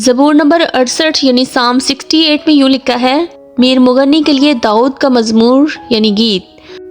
ज़बूर number 68 यानी साम 68 में यूँ लिखा है, मीर मुगन्नी के लिए दाऊद का मज़मूर यानी गीत।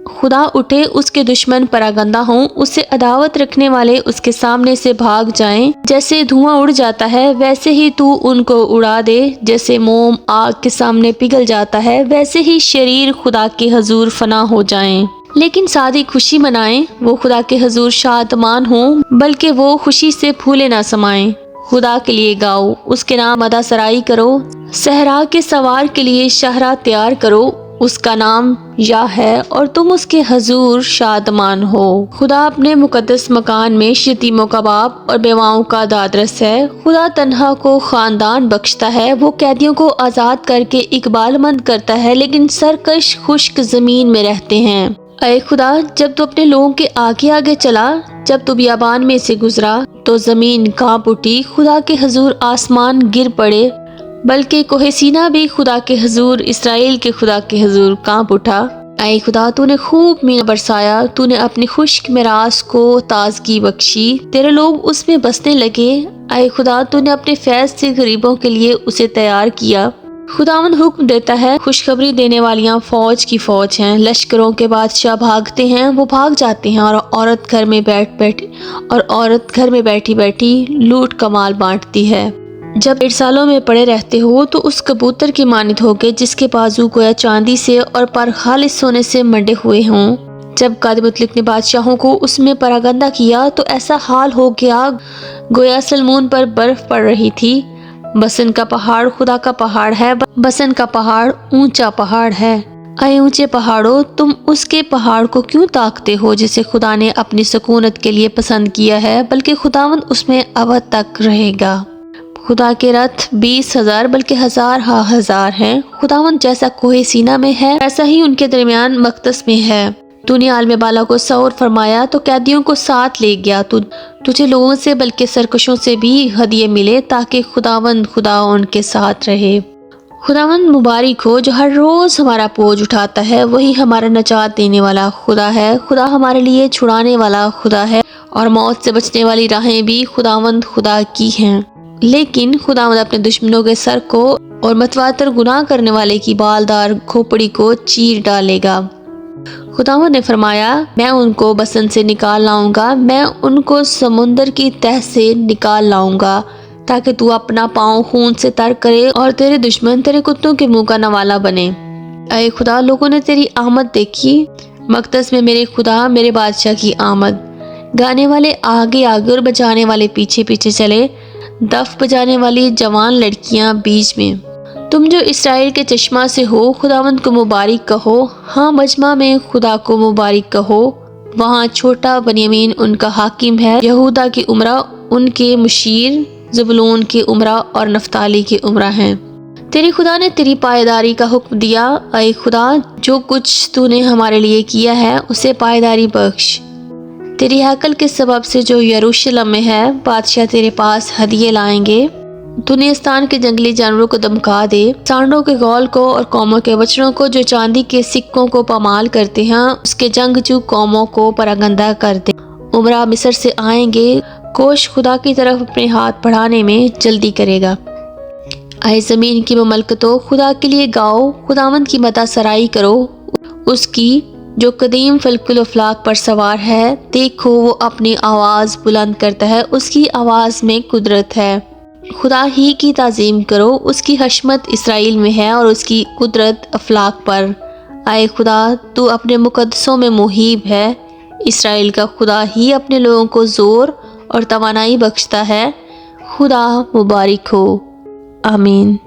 खुदा उठे उसके दुश्मन परागंदा हों, उससे अदावत रखने वाले उसके सामने से भाग जाएं। जैसे धुआं उड़ जाता है वैसे ही तू उनको उड़ा दे, जैसे मोम आग के सामने पिघल जाता है वैसे ही शरीर खुदा के हजूर फना हो जाएं। लेकिन सादी खुशी मनाएं, वो खुदा के हजूर शादमान हों, बल्कि वो खुशी से फूले ना समाएं। खुदा के लिए गाओ, उसके नाम अदा सराई करो, सहरा के सवार के लिए शहरा तैयार करो। उसका नाम या है और तुम उसके हजूर शादमान हो। खुदा अपने मुकद्दस मकान में यतीमों का बाप और बेवाओं का दादरस है। खुदा तन्हा को खानदान बख्शता है, वो कैदियों को आज़ाद करके इकबालमंद करता है, लेकिन सरकश खुश्क ज़मीन में रहते हैं। ऐ खुदा, जब तू अपने लोगों के आगे आगे चला, जब तू बियाबान में से गुजरा तो ज़मीन कांप उठी। खुदा के हजूर आसमान गिर पड़े, बल्कि कोहे सीना भी खुदा के हजूर, इसराइल के खुदा के हजूर कांप उठा। ऐ खुदा, तूने खूब मीना बरसाया, तूने अपनी खुश्क मिरास को ताजगी बख्शी, तेरे लोग उसमें बसने लगे। ऐ खुदा, तूने अपने फैज़ से गरीबों के लिए उसे तैयार किया। खुदावंद हुक्म देता है, खुशखबरी देने वालियाँ फौज की फौज हैं। लश्करों के बादशाह भागते हैं, वो भाग जाते हैं, और औरत घर में बैठी बैठी लूट कमाल बांटती है। जब 1.5 सालों में पड़े रहते हो तो उस कबूतर की मानित होगे जिसके बाजू गोया चांदी से और पर खालिस सोने से मंडे हुए हों। जब कादिर मुतलिक ने बादशाहों को उसमें परागंदा किया तो ऐसा हाल हो गया गोया सलमून पर बर्फ पड़ रही थी। बसन का पहाड़ खुदा का पहाड़ है, बसन का पहाड़ ऊंचा पहाड़ है। ऐ ऊंचे पहाड़ों, तुम उसके पहाड़ को क्यों ताकते हो जिसे खुदा ने अपनी सुकूनत के लिए पसंद किया है, बल्कि खुदावंद उसमें अबद तक रहेगा। खुदा के रथ 20,000 बल्कि हजार हा हजार हैं। खुदावंद जैसा कोहे सीना में है ऐसा ही उनके दरमियान मकदस में है। तूने आलम बाला को सौर फरमाया तो कैदियों को साथ ले गया। तुझे लोगों से बल्कि सरकशों से भी हदिये मिले ताकि खुदावंद खुदा उनके साथ रहे। खुदावंद मुबारक हो जो हर रोज हमारा बोझ उठाता है, वही हमारा नजात देने वाला खुदा है। खुदा हमारे लिए छुड़ाने वाला खुदा है और मौत से बचने वाली राहें भी खुदावंद खुदा की हैं। लेकिन खुदावंद अपने दुश्मनों के सर को और मतवातर गुनाह करने वाले की बालदार खोपड़ी को चीर डालेगा। खुदावंद ने फरमाया, मैं उनको बसन से निकाल लाऊंगा, मैं उनको समुंदर की तह से निकाल लाऊंगा, ताकि तू अपना पाँव खून से तर करे और तेरे दुश्मन तेरे कुत्तों के मुंह का नवाला बने। ऐ खुदा, लोगों ने तेरी आमद देखी, मकदस में मेरे खुदा मेरे बादशाह की आमद। गाने वाले आगे आगे और बजाने वाले पीछे पीछे चले, दफ बजाने वाली जवान लड़कियां बीच में। तुम जो इसराइल के चश्मा से हो, खुदावंद को मुबारक कहो। हाँ, मजमा में खुदा को मुबारक कहो। वहाँ छोटा बनियामीन उनका हाकिम है, यहूदा की उमरा उनके मुशीर, ज़बूलून की उमरा और नफ्ताली की उमरा हैं। तेरे खुदा ने तेरी पायदारी का हुक्म दिया। ऐ खुदा, जो कुछ तूने हमारे लिए किया है उसे पायदारी बख्श। तेरी हैकल के सबब से जो यरूशलेम में है, बादशाह तेरे पास हदिये लाएंगे। तूने स्थान के जंगली जानवरों को धमका दे, सांडों के गौल को और कौमों के बछड़ों को जो चांदी के सिक्कों को पामाल करते हैं, उसके जंगजू कौमों को परागंदा कर दे। उमरा मिस्र से आएंगे, कोश खुदा की तरफ अपने हाथ बढ़ाने में जल्दी करेगा। ऐ ज़मीन की ममलकतों, खुदा के लिए गाओ, खुदावंद की मदा सराई करो, उसकी जो कदीम फल्कुल अफलाक पर सवार है। देखो, वो अपनी आवाज़ बुलंद करता है, उसकी आवाज़ में कुदरत है। खुदा ही की ताज़ीम करो, उसकी हशमत इसराइल में है और उसकी कुदरत अफलाक पर। ऐ खुदा, तू अपने मुकद्दसों में मुहीब है। इसराइल का खुदा ही अपने लोगों को ज़ोर और तवानाई बख्शता है। खुदा मुबारक हो। आमीन।